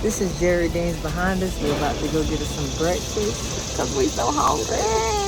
This is Jerry Deen's behind us. We're about to go get us some breakfast because we so hungry.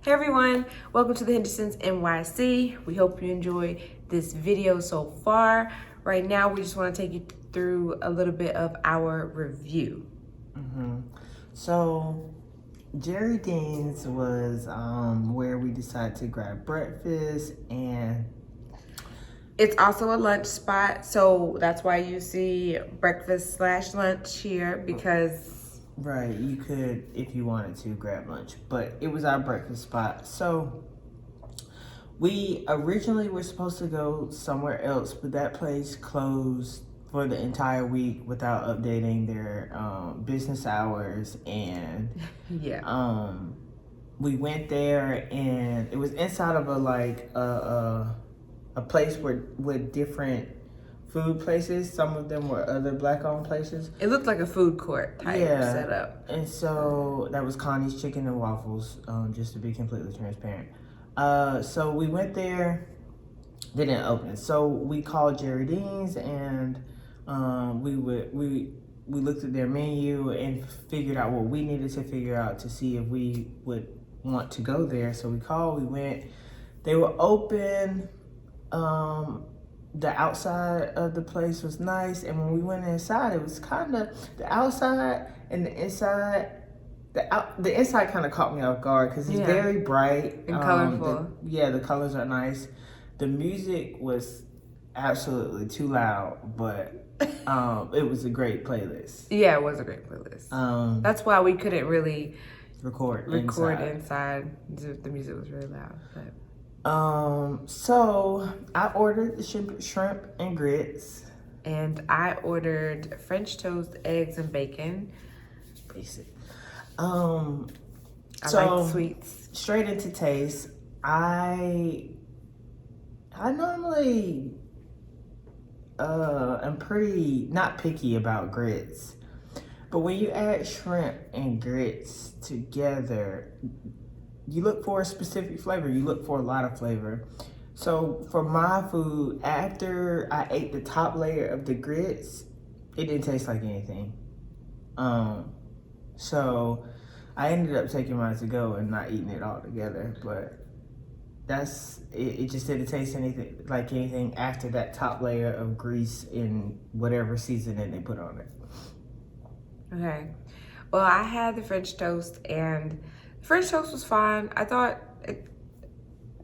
Hey everyone, welcome to the Henderson's NYC. We hope you enjoy this video so far. Right now, we just want to take you through a little bit of our review. So, Jerry Deen's was where we decided to grab breakfast, and it's also a lunch spot, so that's why you see breakfast / lunch here, because right, you could, if you wanted to, grab lunch, but it was our breakfast spot. So we originally were supposed to go somewhere else, but that place closed for the entire week without updating their business hours. And yeah, we went there, and it was inside of a place with different food places. Some of them were other Black-owned places. It looked like a food court type setup. And so that was Connie's Chicken and Waffles, just to be completely transparent. So we went there, they didn't open. So we called Jerry Deen's, and we looked at their menu and figured out what we needed to figure out to see if we would want to go there. So we called, we went, they were open. The outside of the place was nice, and when we went inside, it was kind of, the outside and the inside, the inside kind of caught me off guard because it's very bright and colorful. The colors are nice. The music was absolutely too loud, but it was a great playlist. Yeah, it was a great playlist. That's why we couldn't really record inside. The music was really loud, but. So I ordered the shrimp and grits. And I ordered French toast, eggs, and bacon. Basic. I like sweets. Straight into taste. I normally am pretty not picky about grits. But when you add shrimp and grits together, you look for a specific flavor. You look for a lot of flavor. So for my food, after I ate the top layer of the grits, it didn't taste like anything. So I ended up taking mine to go and not eating it all together. But that's it. It just didn't taste like anything after that top layer of grease and whatever seasoning they put on it. Okay. Well, I had the French toast, and French toast was fine. I thought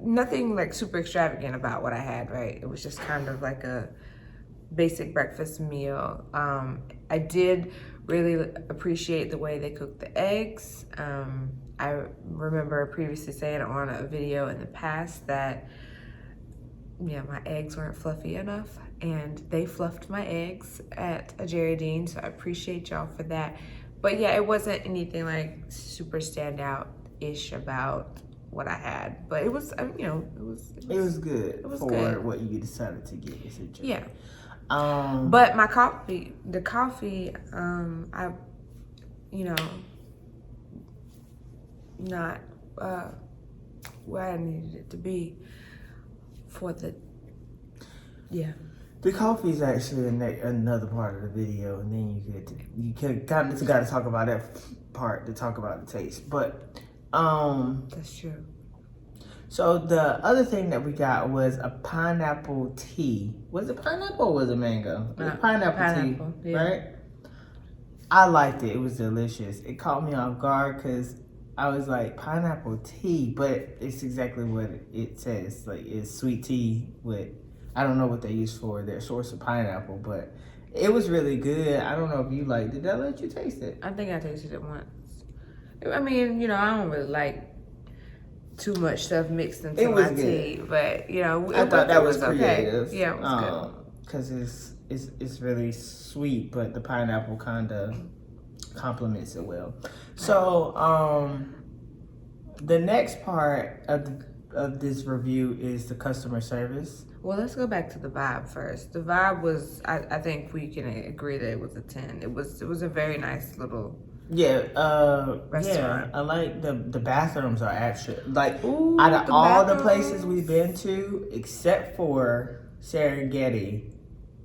nothing like super extravagant about what I had, right? It was just kind of like a basic breakfast meal. I did really appreciate the way they cooked the eggs. I remember previously saying on a video in the past that, my eggs weren't fluffy enough, and they fluffed my eggs at a Jerry Deen, so I appreciate y'all for that. But yeah, it wasn't anything like super standout-ish about what I had, but it was, it was good. It was for good. What you decided to get. Yeah. But my coffee, I, not where I needed it to be for the, yeah. The coffee is actually another part of the video, and then you kind of got to talk about that part to talk about the taste. But that's true. So the other thing that we got was a pineapple tea. Was it pineapple or was it mango? It was pineapple tea, yeah. right? I liked it. It was delicious. It caught me off guard because I was like, pineapple tea, but it's exactly what it says. Like, it's sweet tea with, I don't know what they use for their source of pineapple, but it was really good. I don't know if you liked it. Did I let you taste it? I think I tasted it once. I mean, you know, I don't really like too much stuff mixed into my tea, but you know, I thought that was creative. Okay. Yeah, it was good. Because it's really sweet, but the pineapple kind of complements it well. So the next part of this review is the customer service. Well, let's go back to the vibe first. The vibe was, I think we can agree that it was a 10. It was a very nice little restaurant. Yeah, I like the bathrooms are actually like Ooh, out of all the places we've been to, except for Serengeti,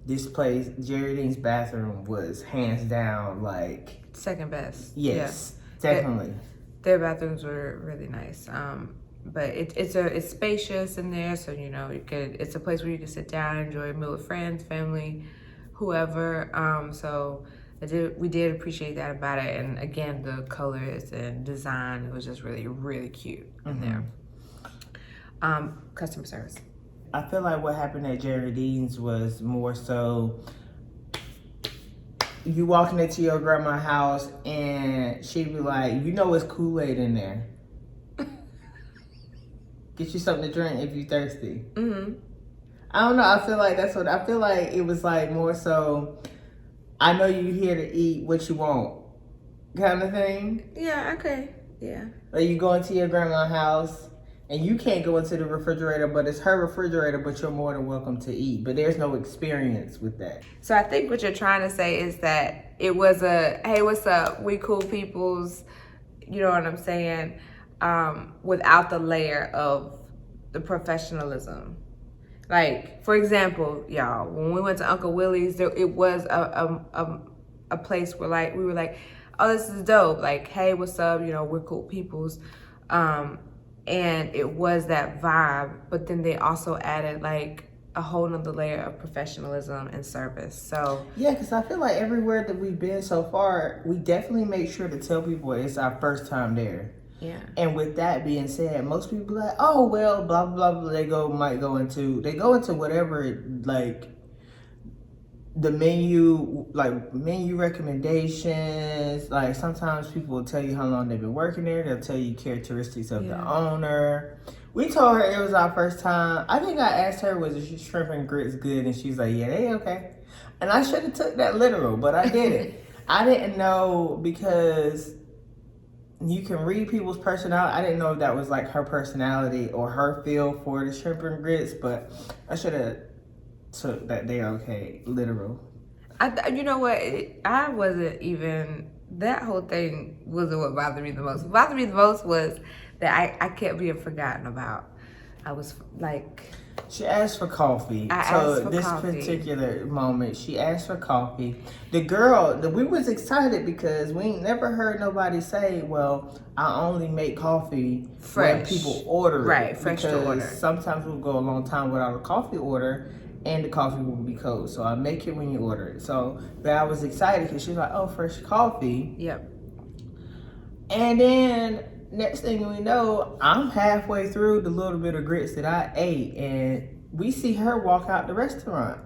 this place, Jerry Dean's bathroom was hands down like second best. Yes, yeah. Definitely. Their bathrooms were really nice. But it's spacious in there, so you know it's a place where you can sit down, enjoy a meal with friends, family, whoever. So we did appreciate that about it, and again, the colors and design, it was just really, really cute in there. Customer service. I feel like what happened at Jerry Dean's was more so you walking into your grandma's house and she'd be like, you know it's Kool-Aid in there. Get you something to drink if you're thirsty. I don't know, I feel like it was like more so, I know you here to eat what you want kind of thing. Yeah, okay, yeah. Like you go into your grandma's house and you can't go into the refrigerator, but it's her refrigerator, but you're more than welcome to eat. But there's no experience with that. So I think what you're trying to say is that it was a, hey, what's up? We cool peoples, you know what I'm saying? Without the layer of the professionalism. Like, for example, y'all, when we went to Uncle Willie's, it was a place where like, we were like, oh, this is dope. Like, hey, what's up? You know, we're cool peoples. And it was that vibe, but then they also added like a whole nother layer of professionalism and service. So yeah, because I feel like everywhere that we've been so far, we definitely make sure to tell people it's our first time there. Yeah. And with that being said, most people be like, oh well, blah blah blah. They go into whatever, like the menu recommendations. Like sometimes people will tell you how long they've been working there. They'll tell you characteristics of the owner. We told her it was our first time. I think I asked her, was the shrimp and grits good? And she's like, yeah, they okay. And I should have took that literal, but I didn't. I didn't know, because you can read people's personality. I didn't know if that was like her personality or her feel for the shrimp and grits, but I should have took that they okay literal. You know what? I wasn't even, that whole thing wasn't what bothered me the most. What bothered me the most was that I kept being forgotten about. I was like, she asked for coffee. Particular moment, she asked for coffee. The girl, we was excited because we ain't never heard nobody say, well, I only make coffee fresh when people order it. Right, fresh to order. Sometimes we'll go a long time without a coffee order and the coffee will be cold. So I make it when you order it. So but I was excited because she was like, oh, fresh coffee. Yep. And then next thing we know, I'm halfway through the little bit of grits that I ate, and we see her walk out the restaurant.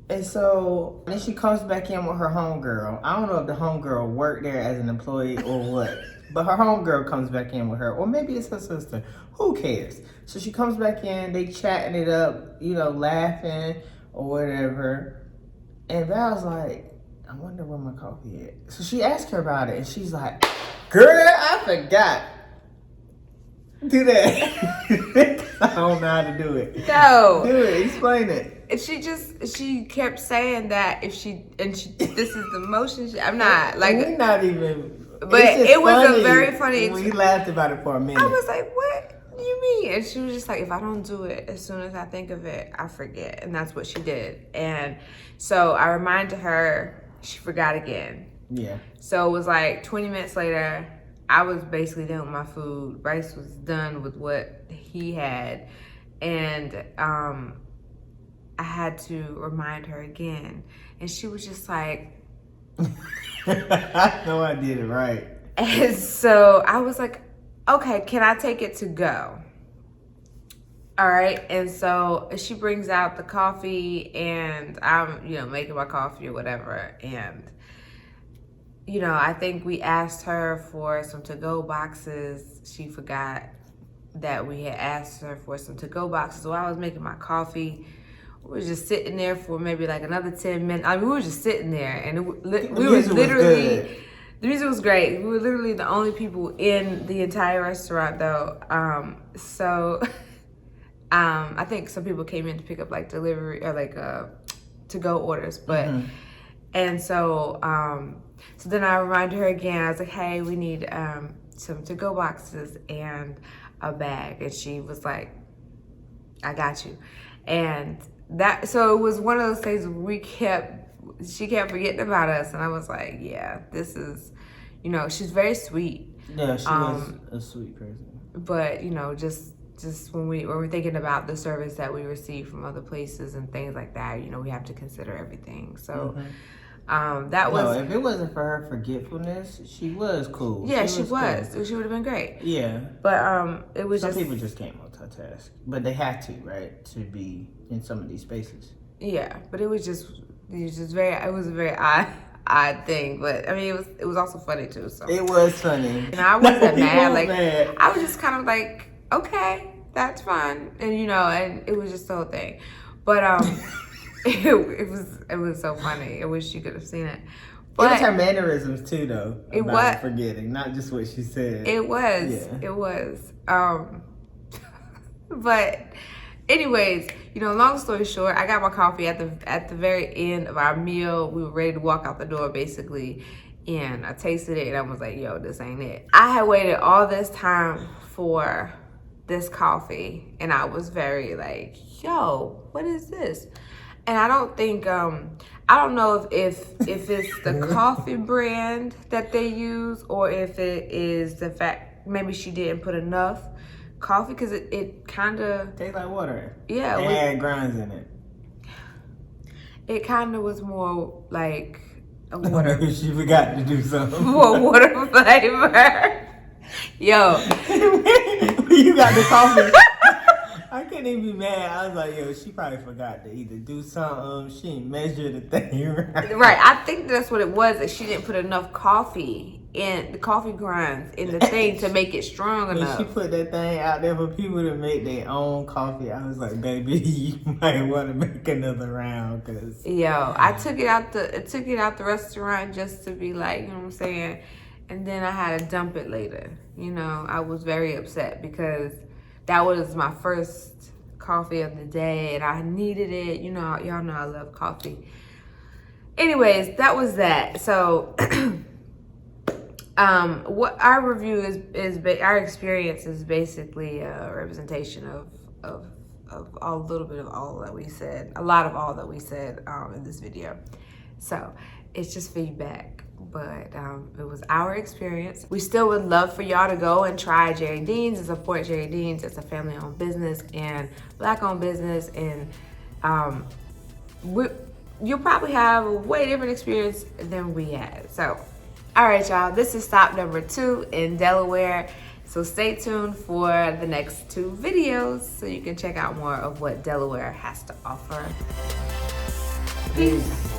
And so then she comes back in with her homegirl. I don't know if the homegirl worked there as an employee or what, but her homegirl comes back in with her, or maybe it's her sister. Who cares? So she comes back in, they chatting it up, you know, laughing or whatever. And Val's like, I wonder where my coffee is. So she asked her about it, and she's like, girl, I forgot. Do that. I don't know how to do it. No. Do it. Explain it. And she kept saying that this is the motion. I'm not like. We're not even. But it was a very funny. We laughed about it for a minute. I was like, what? do you mean? And she was just like, if I don't do it, as soon as I think of it, I forget. And that's what she did. And so I reminded her, she forgot again. Yeah. So it was like 20 minutes later, I was basically done with my food. Bryce was done with what he had. And I had to remind her again. And she was just like... I know I did it right. And so I was like, okay, can I take it to go? All right. And so she brings out the coffee and I'm, making my coffee or whatever. And, I think we asked her for some to-go boxes. She forgot that we had asked her for some to-go boxes. So I was making my coffee. We were just sitting there for maybe like another 10 minutes. I mean, we were just sitting there and we were literally... The music was great. We were literally the only people in the entire restaurant, though. I think some people came in to pick up like delivery or like to-go orders, but and so then I reminded her again. I was like, "Hey, we need some to-go boxes and a bag," and she was like, "I got you," and so it was one of those things she kept forgetting about us, and I was like, yeah, this is, she's very sweet. Yeah, she was a sweet person. But, just when we're thinking about the service that we receive from other places and things like that, we have to consider everything. So, that was... No, if it wasn't for her forgetfulness, she was cool. Yeah, she was. Cool. She would have been great. Yeah. But, it was Some people just can't multitask. But they have to, right? To be in some of these spaces. Yeah, but it was a very odd thing, but I mean it was also funny too. So it was funny. And I wasn't mad. Mad. I was just kind of like, okay, that's fine. And and it was just the whole thing. But it was so funny. I wish you could have seen it. But it was her mannerisms too though. It was forgetting, not just what she said. It was. Yeah. It was. But anyways, long story short, I got my coffee at the very end of our meal. We were ready to walk out the door, basically, and I tasted it, and I was like, yo, this ain't it. I had waited all this time for this coffee, and I was very like, yo, what is this? And I don't think, I don't know if it's the coffee brand that they use, or if it is the fact maybe she didn't put enough coffee, because it kind of tastes like water. Yeah, it had grinds in it. It kind of was more like a water. She forgot to do something. More water flavor. Yo, you got the coffee. I couldn't even be mad. I was like, yo, she probably forgot to either do something. She didn't measure the thing right. Right. I think that's what it was. That she didn't put enough coffee in the coffee grinds in the thing to make it strong enough. She put that thing out there for people to make their own coffee. I was like, baby, you might want to make another round, cause I took it out the restaurant just to be like, you know what I'm saying, and then I had to dump it later. I was very upset because that was my first coffee of the day and I needed it. Y'all know I love coffee. Anyways, that was that. So what our review is our experience is basically a representation of a little bit of all that we said, a lot of all that we said in this video. So it's just feedback, but it was our experience. We still would love for y'all to go and try Jerry Deen's and support Jerry Deen's. It's a family-owned business and Black-owned business, and you'll probably have a way different experience than we had. So, all right, y'all, this is stop number 2 in Delaware. So stay tuned for the next 2 videos so you can check out more of what Delaware has to offer. Peace.